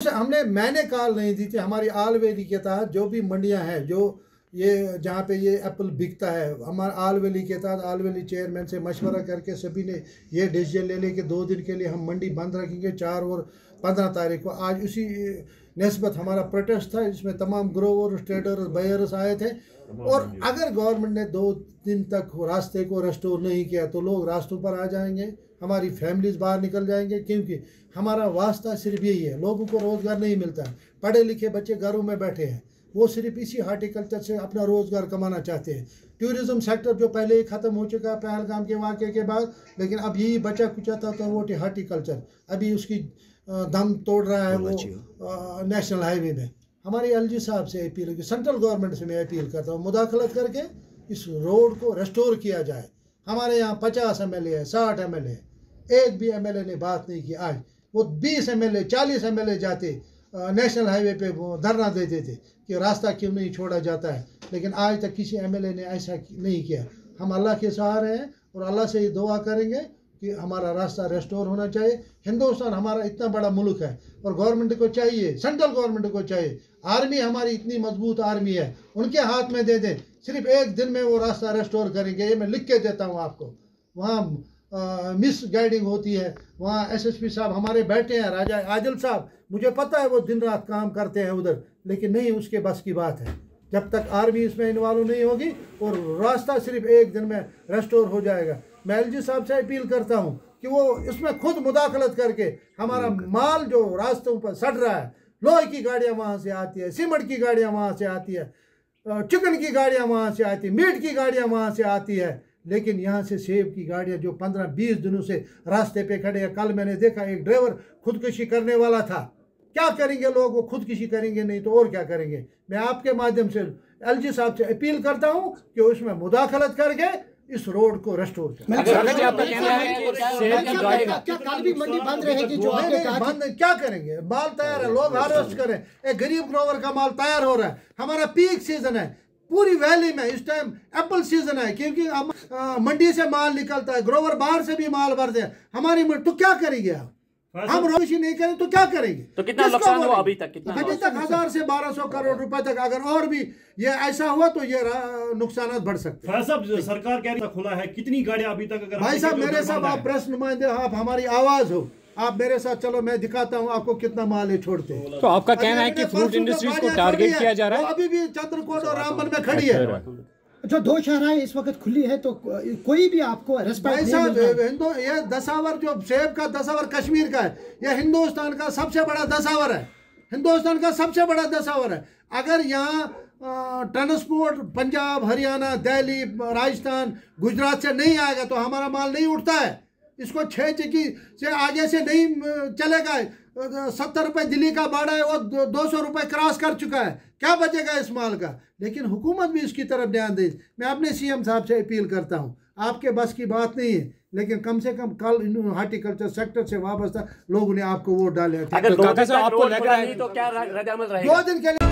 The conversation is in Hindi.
मैंने कॉल नहीं दी थी। हमारी आल वैली के तहत जो भी मंडियां हैं, जो ये जहाँ पे ये एप्पल बिकता है, हमारा आल वैली के तहत आल वैली चेयरमैन से मशवरा करके सभी ने ये डिसीजन ले लिया कि 2 दिन के लिए हम मंडी बंद रखेंगे, 4 और 15 तारीख को। आज उसी नस्बत हमारा प्रोटेस्ट था, इसमें तमाम ग्रोवर्स, ट्रेडर्स, बायर्स आए थे। और अगर गवर्नमेंट ने 2 दिन तक रास्ते को रेस्टोर नहीं किया तो लोग रास्तों पर आ जाएंगे, हमारी फैमिलीज बाहर निकल जाएंगे, क्योंकि हमारा वास्ता सिर्फ यही है। लोगों को रोज़गार नहीं मिलता है, पढ़े लिखे बच्चे घरों में बैठे हैं, वो सिर्फ इसी हार्टिकल्चर से अपना रोज़गार कमाना चाहते हैं। टूरिज़्म सेक्टर जो पहले ही ख़त्म हो चुका है पहलगाम के वाक़े के बाद, लेकिन अब यही बचा कुचा था तो वो हार्टिकल्चर अभी उसकी दम तोड़ रहा है वो नेशनल हाईवे में। हमारी एलजी साहब से अपील है, सेंट्रल गवर्नमेंट से मैं अपील करता हूँ, मुदाखलत करके इस रोड को रेस्टोर किया जाए। हमारे यहाँ 50 MLA है, 60 MLA है, एक भी MLA ने बात नहीं की। आज वो 20 MLA 40 MLA जाते नेशनल हाईवे पे धरना देते थे कि रास्ता क्यों नहीं छोड़ा जाता है, लेकिन आज तक किसी MLA ने ऐसा नहीं किया। हम अल्लाह के सहारे हैं और अल्लाह से ही दुआ करेंगे कि हमारा रास्ता रेस्टोर होना चाहिए। हिंदुस्तान हमारा इतना बड़ा मुल्क है और गवर्नमेंट को चाहिए, सेंट्रल गवर्नमेंट को चाहिए, आर्मी हमारी इतनी मजबूत आर्मी है, उनके हाथ में दे दें, सिर्फ 1 दिन में वो रास्ता रेस्टोर करेंगे। ये मैं लिख के देता हूँ आपको। वहाँ मिस गाइडिंग होती है, वहाँ SSP साहब हमारे बैठे हैं, राजा आदिल साहब, मुझे पता है वो दिन रात काम करते हैं उधर, लेकिन नहीं उसके बस की बात है। जब तक आर्मी इसमें इन्वॉल्व नहीं होगी और रास्ता सिर्फ 1 दिन में रेस्टोर हो जाएगा। मैं LG साहब से अपील करता हूँ कि वो इसमें खुद मुदाखलत करके हमारा माल जो रास्तों पर सड़ रहा है, लोहे की गाड़ियाँ वहाँ से आती है, सीमेंट की गाड़ियाँ वहाँ से आती है, चिकन की गाड़ियाँ वहाँ से आती है, मीट की गाड़ियाँ वहाँ से आती है, लेकिन यहाँ से सेब की गाड़ियाँ जो 15-20 दिनों से रास्ते पे खड़े हैं। कल मैंने देखा एक ड्राइवर खुदकुशी करने वाला था। क्या करेंगे लोग? वो खुदकुशी करेंगे नहीं तो और क्या करेंगे? मैं आपके माध्यम से LG साहब से अपील करता हूँ कि उसमें मुदाखलत करके इस रोड को रेस्टोर करें। क्या करेंगे? माल तैयार है, लोग हार्वेस्ट करें, एक गरीब ग्रोवर का माल तैयार हो रहा है। हमारा पीक सीजन है पूरी वैली में, इस टाइम एप्पल सीजन है, क्योंकि हम मंडी से माल निकलता है, ग्रोवर बाहर से भी माल भरते हैं हमारी मंडी। तो क्या करेंगे आप? हम रोशी नहीं करें तो क्या करेंगे? तो कितना नुकसान हुआ अभी तक? 1000 से 1200 करोड़ रुपए तक। अगर और भी ये ऐसा हुआ तो ये नुकसान बढ़ सकते हैं। सरकार कह रही खुला है, कितनी गाड़ियां अभी तक? अगर भाई साहब मेरे साथ आप प्रेस नुमाइंदे, आप हमारी आवाज हो, आप मेरे साथ चलो, मैं दिखाता हूँ आपको कितना माल है छोड़ते हैं। तो आपका कहना है कि फ्रूट इंडस्ट्रीज को टारगेट किया जा रहा है? अभी भी चंद्रकोट और रामबन में खड़ी है। जो 2 शाहराएं इस वक्त खुली है तो कोई भी आपको भाई साहब ये दसावर जो सेब का दसावर कश्मीर का है, यह हिंदुस्तान का सबसे बड़ा दसावर है, हिंदुस्तान का सबसे बड़ा दसावर है। अगर यहाँ ट्रांसपोर्ट पंजाब, हरियाणा, दिल्ली, राजस्थान, गुजरात से नहीं आएगा तो हमारा माल नहीं उठता है। इसको 6 चक्की से आगे से नहीं चलेगा। 70 रुपये दिल्ली का भाड़ा है, वो 200 रुपये क्रॉस कर चुका है, क्या बचेगा इस माल का? लेकिन हुकूमत भी इसकी तरफ ध्यान दे। मैं अपने CM साहब से अपील करता हूँ, आपके बस की बात नहीं है, लेकिन कम से कम कल हार्टिकल्चर सेक्टर से वाबस्ता लोगों ने आपको वोट डाले। अगर 2 दिन आपको लग रहा है तो क्या रद्द अमल रहेगा? 2 दिन के लिए